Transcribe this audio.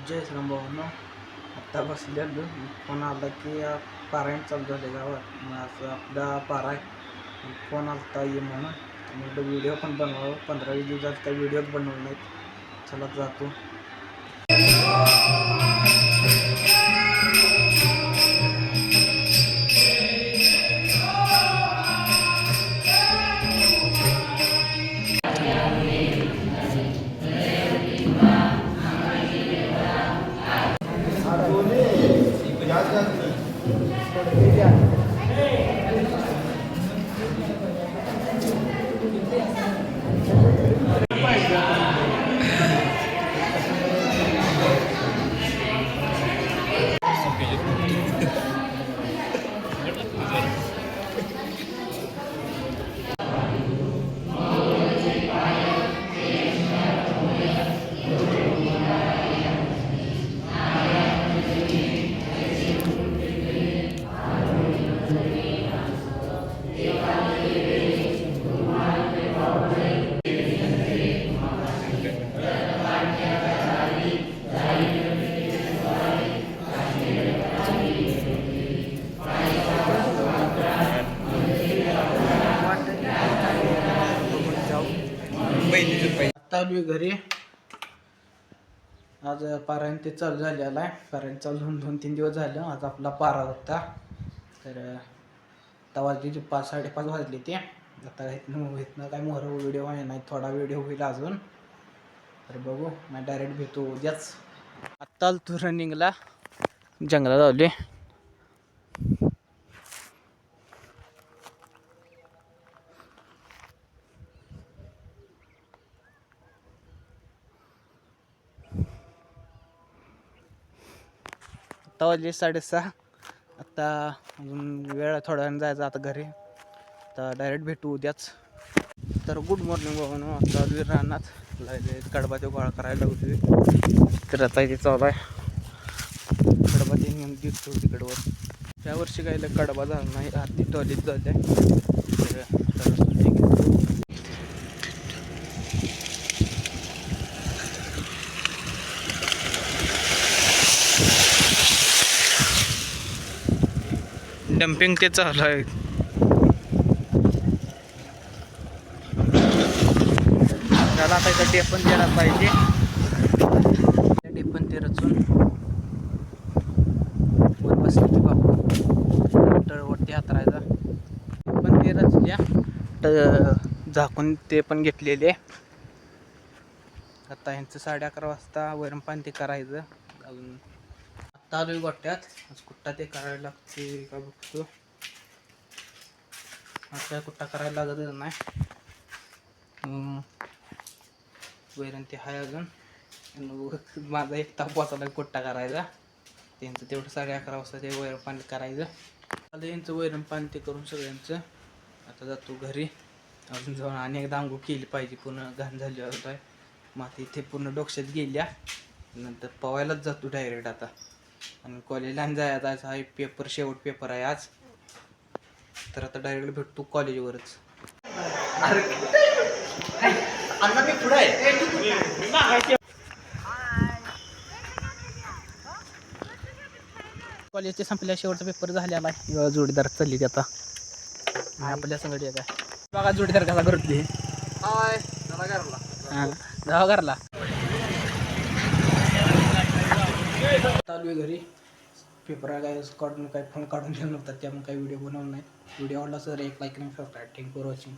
जय श्रीराम भावांनो. आत्ता बसलेलो फोन आला की पारायण चालू झाले गावात. मग असं आपला पारा आहे फोन आलता ये म्हणून म्हटलं व्हिडिओ पण बनवावं. 15-20 दिवसात काही व्हिडिओच बनवले नाहीत. चला जातो. आता आलोय घरी. आज पारायण ते चालू झालेला आहे. पारायण चालू होऊन 2-3 दिवस झालं. आज आपला पारा होता. तर आता वाजले 5-5:30 वाजले ते. आता इथनं काय मोहर व्हिडिओ आहे नाही, थोडा व्हिडिओ होईल अजून. तर बघू, मी डायरेक्ट भेटू उद्याच. आत्ता आलो तू रनिंगला, जंगलात आलोय. आता वाजले 6:30. आता अजून वेळ थोड्या वेळानं जायचं आता घरी. आता डायरेक्ट भेटू उद्याच. तर गुड मॉर्निंग बाबांनो. आता आलोय रानात. लागले कडबा ते गोळा करायला लागलोय. तर आता इथे चालू आहे कडबा ते नेऊन दिसतो तिकडवर. त्यावर्षी काही कडबा झाला नाही, आधी टॉलीत झाले. तर डम्पिंग ते चालू आहे. त्याला आता इथं टेपन द्यायला पाहिजे. टेपन ते रचून वर बसले ते बापू तळवरती हातरायचा. टेपन ते रचल्या तर झाकून ते पण घेतलेले. आता ह्यांचं 11:30 वाजता वरणपान ते करायचं. अजून आत्ता आलोय गोट्यात. आज कुट्टा ते करायला लागते का बघतो. आता कुट्टा करायला लागतच नाही. वैरण ते हाय अजून. माझा एक ताप वाचला कुट्टा करायचा. त्यांचं तेवढं 11:30 वाजता ते वैरण पाणी करायचं. आता यांचं वैरण पाणी ते करून सगळ्यांचं आता जातो घरी. अजून जाऊन आणि एकदा अंघोळ केली पाहिजे. पूर्ण घाण झाली आहे. माती इथे पूर्ण डोक्यात गेल्या. नंतर पवायलाच जातो डायरेक्ट आता. आणि कॉलेजला जायचं आहे. पेपर शेवट पेपर आहे आज. तर आता डायरेक्ट भेटतो कॉलेजवरच. कॉलेजचे संपल्या शेवटचा पेपर झालेला आहे. जोडीदार चालली आता आपल्या संगडी आहे. बघा जोडीदार कसा करते. जावा घरला. चालू आहे घरी. पेपर काय काढून काय फोन काढून ठेवून नव्हतात, त्यामुळे काही व्हिडिओ बनवला नाही. व्हिडिओ आवडला सर एक लाईक आणि सबस्क्राईब. Thank you for watching.